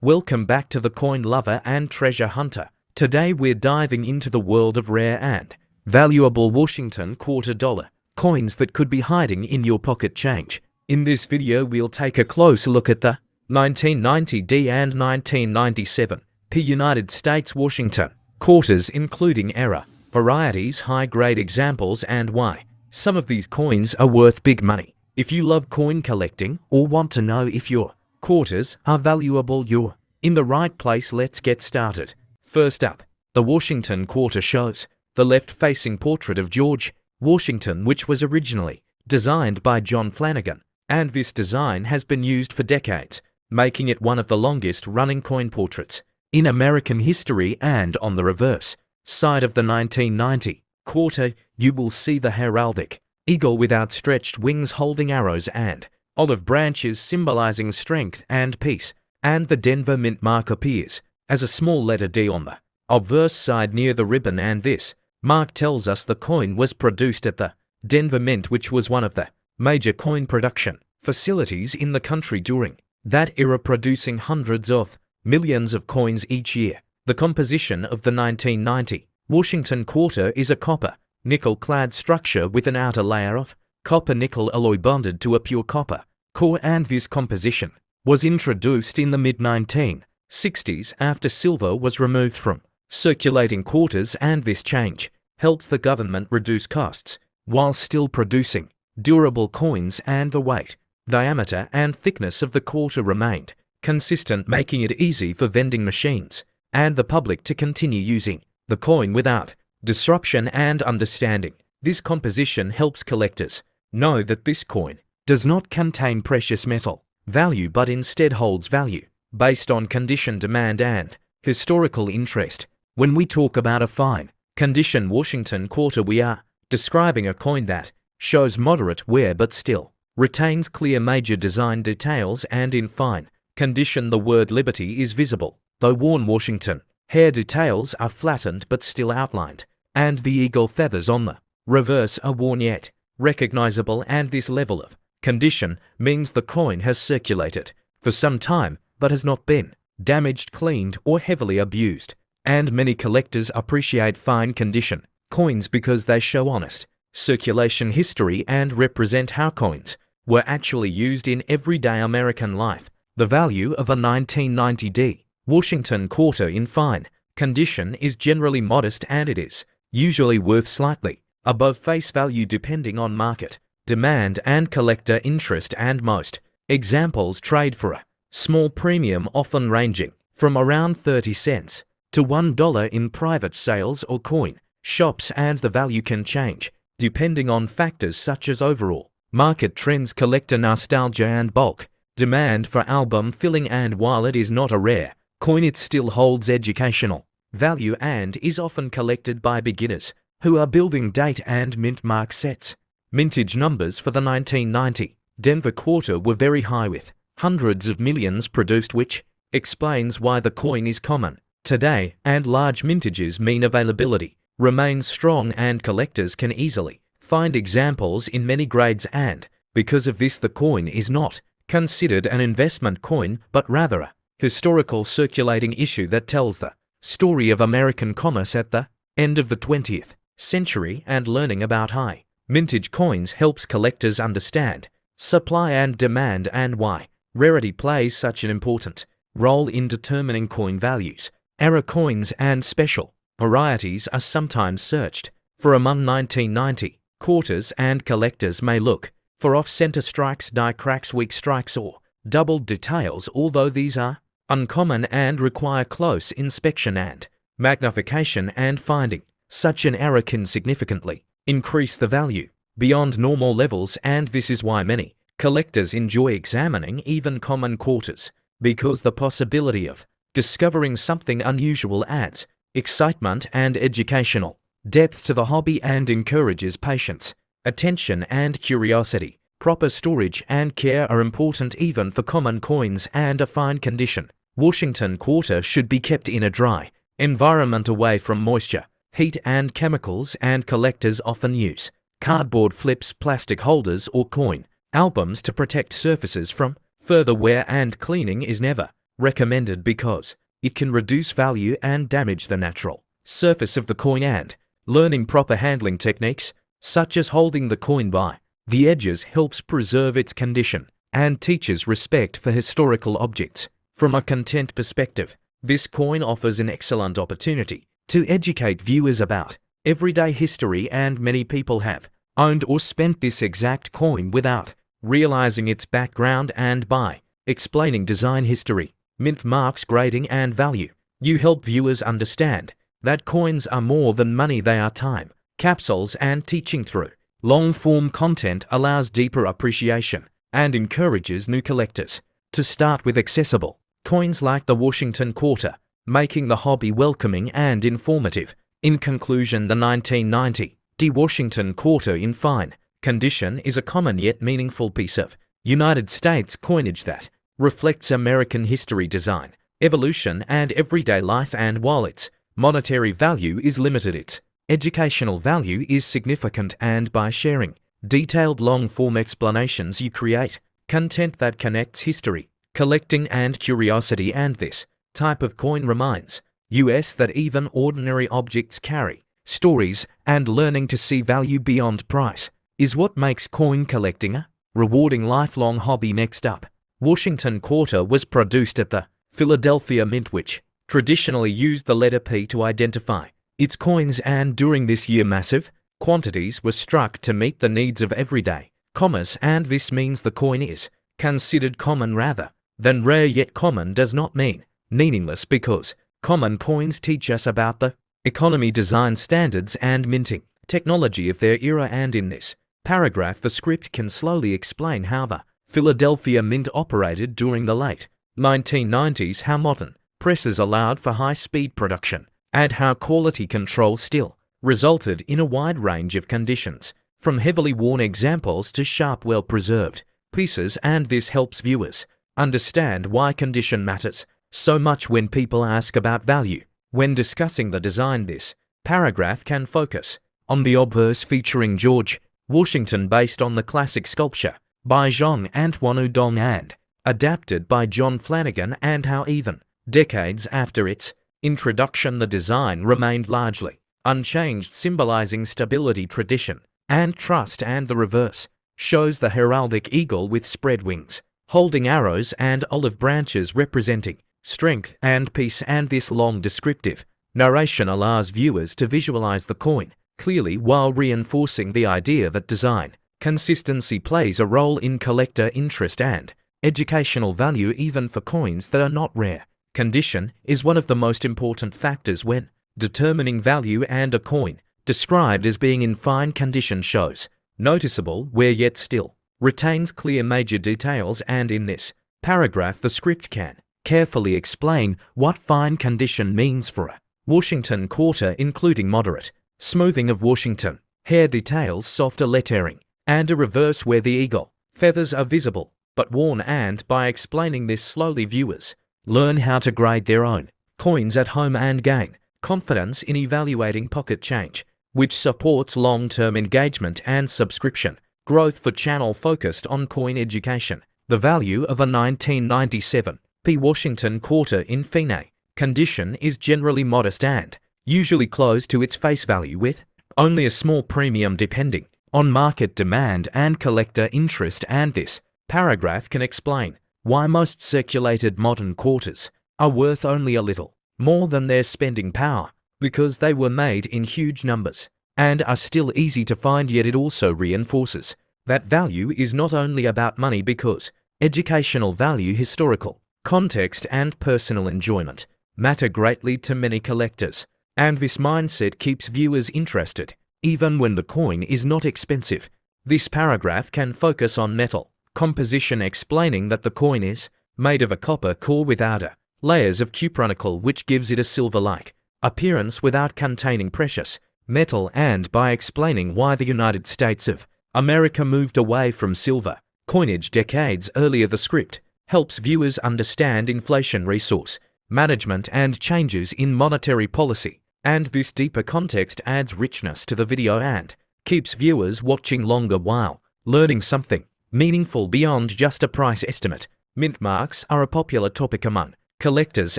Welcome back to the Coin Lover and Treasure Hunter. Today we're diving into the world of rare and valuable Washington quarter dollar coins that could be hiding in your pocket change. In this video we'll take a close look at the 1990D and 1997P United States Washington quarters, including era, varieties, high-grade examples, and why some of these coins are worth big money. If you love coin collecting or want to know if your quarters are valuable, you're in the right place. Let's get started. First up, the Washington quarter shows the left-facing portrait of George Washington, which was originally designed by John Flanagan, and this design has been used for decades, making it one of the longest-running coin portraits in American history. And on the reverse side of the 1990 quarter, you will see the heraldic eagle with outstretched wings holding arrows and olive branches symbolizing strength and peace, and the Denver Mint mark appears as a small letter D on the obverse side near the ribbon, and this mark tells us the coin was produced at the Denver Mint, which was one of the major coin production facilities in the country during that era, producing hundreds of millions of coins each year. The composition of the 1990 Washington quarter is a copper nickel-clad structure with an outer layer of copper-nickel alloy bonded to a pure copper core, and this composition was introduced in the mid-1960s after silver was removed from circulating quarters, and this change helped the government reduce costs while still producing durable coins, and the weight, diameter, and thickness of the quarter remained consistent, making it easy for vending machines and the public to continue using the coin without disruption. And understanding this composition helps collectors know that this coin does not contain precious metal value, but instead holds value based on condition, demand, and historical interest. When we talk about a fine condition Washington quarter, we are describing a coin that shows moderate wear but still retains clear major design details, and in fine condition the word liberty is visible, though worn Washington hair details are flattened but still outlined, and the eagle feathers on the reverse are worn yet recognizable, and this level of condition means the coin has circulated for some time but has not been damaged, cleaned, or heavily abused. And many collectors appreciate fine condition coins because they show honest circulation history and represent how coins were actually used in everyday American life. The value of a 1990D Washington quarter in fine condition is generally modest, and it is usually worth slightly above face value depending on market demand and collector interest, and most examples trade for a small premium, often ranging from around 30 cents to $1 in private sales or coin shops, and the value can change depending on factors such as overall market trends, collector nostalgia, and bulk demand for album filling. And while it is not a rare coin, it still holds educational value and is often collected by beginners who are building date and mint mark sets. Mintage numbers for the 1990 Denver quarter were very high, with hundreds of millions produced, which explains why the coin is common today, and large mintages mean availability remains strong and collectors can easily find examples in many grades, and because of this the coin is not considered an investment coin but rather a historical circulating issue that tells the story of American commerce at the end of the 20th century. And learning about high mintage coins helps collectors understand supply and demand and why rarity plays such an important role in determining coin values. Era coins and special varieties are sometimes searched for among 1990 quarters, and collectors may look for off-center strikes, die cracks, weak strikes, or doubled details, although these are uncommon and require close inspection and magnification, and finding such an error can significantly increase the value beyond normal levels. And this is why many collectors enjoy examining even common quarters, because the possibility of discovering something unusual adds excitement and educational depth to the hobby and encourages patience, attention, and curiosity. Proper storage and care are important even for common coins, and a fine condition Washington quarter should be kept in a dry environment away from moisture, heat, and chemicals, and collectors often use cardboard flips, plastic holders, or coin albums to protect surfaces from further wear, and cleaning is never recommended because it can reduce value and damage the natural surface of the coin, and learning proper handling techniques, such as holding the coin by the edges, helps preserve its condition and teaches respect for historical objects. From a content perspective, this coin offers an excellent opportunity to educate viewers about everyday history, and many people have owned or spent this exact coin without realizing its background, and by explaining design history, mint marks, grading, and value, you help viewers understand that coins are more than money. They are time capsules, and teaching through long-form content allows deeper appreciation and encourages new collectors to start with accessible coins like the Washington Quarter, making the hobby welcoming and informative. In conclusion, the 1990 Washington Quarter in fine condition is a common yet meaningful piece of United States coinage that reflects American history, design, evolution, and everyday life, and while its monetary value is limited, its educational value is significant, and by sharing detailed long-form explanations you create content that connects history, collecting, and curiosity. And this type of coin reminds us that even ordinary objects carry stories, and learning to see value beyond price is what makes coin collecting a rewarding lifelong hobby. Next up, Washington Quarter was produced at the Philadelphia Mint, which traditionally used the letter P to identify its coins, and during this year massive quantities were struck to meet the needs of everyday commerce, and this means the coin is considered common rather than rare. Yet common does not mean meaningless, because common coins teach us about the economy, design standards, and minting technology of their era. And in this paragraph, the script can slowly explain how the Philadelphia Mint operated during the late 1990s, how modern presses allowed for high-speed production, and how quality control still resulted in a wide range of conditions, from heavily worn examples to sharp, well-preserved pieces. And this helps viewers understand why condition matters so much when people ask about value. When discussing the design, this paragraph can focus on the obverse featuring George Washington, based on the classic sculpture by Jean-Antoine Houdon and adapted by John Flanagan, and how even decades after its introduction the design remained largely unchanged, symbolizing stability, tradition, and trust. And the reverse shows the heraldic eagle with spread wings, holding arrows, and olive branches representing strength and peace. And this long descriptive narration allows viewers to visualize the coin clearly, while reinforcing the idea that design consistency plays a role in collector interest and educational value. Even for coins that are not rare, condition is one of the most important factors when determining value, and a coin described as being in fine condition shows noticeable wear yet still retains clear major details. And in this paragraph, the script can carefully explain what fine condition means for a Washington Quarter, including moderate smoothing of Washington hair details, softer lettering, and a reverse where the eagle feathers are visible but worn. And by explaining this slowly, viewers learn how to grade their own coins at home and gain confidence in evaluating pocket change, which supports long-term engagement and subscription growth for channel focused on coin education. The value of a 1997 Washington Quarter in fine condition is generally modest and usually close to its face value, with only a small premium depending on market demand and collector interest. And this paragraph can explain why most circulated modern quarters are worth only a little more than their spending power, because they were made in huge numbers and are still easy to find. Yet it also reinforces that value is not only about money, because educational value, historical context, and personal enjoyment matter greatly to many collectors. And this mindset keeps viewers interested even when the coin is not expensive. This paragraph can focus on metal composition, explaining that the coin is made of a copper core with outer layers of cupronickel, which gives it a silver-like appearance without containing precious metal, and by explaining why the United States of America moved away from silver coinage decades earlier. The script helps viewers understand inflation, resource management, and changes in monetary policy, and this deeper context adds richness to the video and keeps viewers watching longer while learning something meaningful beyond just a price estimate. Mint marks are a popular topic among collectors,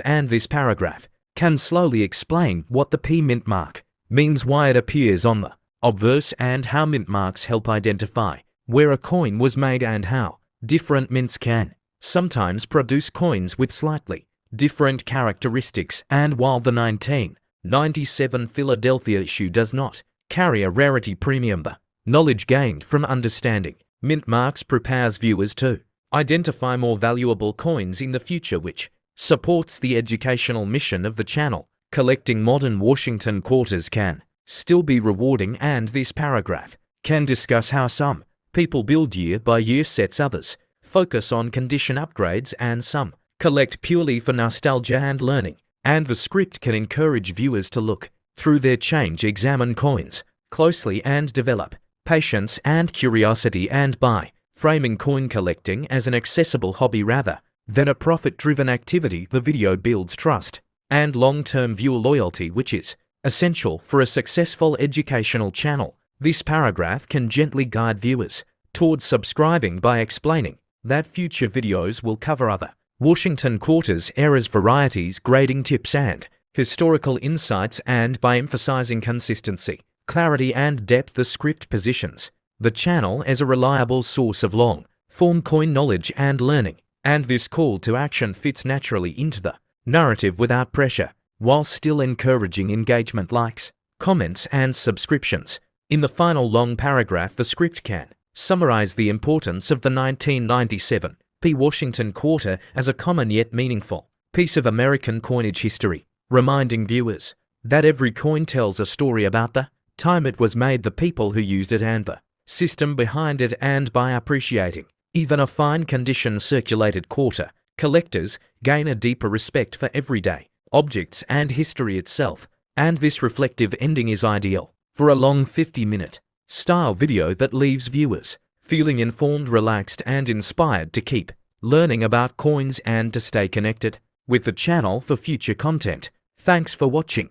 and this paragraph can slowly explain what the P mint mark means, why it appears on the obverse, and how mint marks help identify where a coin was made and how different mints can sometimes produce coins with slightly different characteristics. And while the 1997 Philadelphia issue does not carry a rarity premium, the knowledge gained from understanding mint marks prepares viewers to identify more valuable coins in the future, which supports the educational mission of the channel. Collecting modern Washington quarters can still be rewarding, and this paragraph can discuss how some people build year-by-year sets, others focus on condition upgrades, and some collect purely for nostalgia and learning. And the script can encourage viewers to look through their change, examine coins closely, and develop patience and curiosity. And by framing coin collecting as an accessible hobby rather than a profit-driven activity, the video builds trust and long-term viewer loyalty, which is essential for a successful educational channel. This paragraph can gently guide viewers towards subscribing by explaining that future videos will cover other Washington quarters, eras, varieties, grading tips, and historical insights. And by emphasizing consistency, clarity, and depth, the script positions the channel as a reliable source of long-form coin knowledge and learning. And this call to action fits naturally into the narrative without pressure, while still encouraging engagement, likes, comments, and subscriptions. In the final long paragraph, the script can summarize the importance of the 1997 P Washington quarter as a common yet meaningful piece of American coinage history, reminding viewers that every coin tells a story about the time it was made, the people who used it, and the system behind it. And by appreciating even a fine condition circulated quarter, collectors gain a deeper respect for everyday objects and history itself. And this reflective ending is ideal for a long 50-minute style video that leaves viewers feeling informed, relaxed, and inspired to keep learning about coins and to stay connected with the channel for future content. Thanks for watching.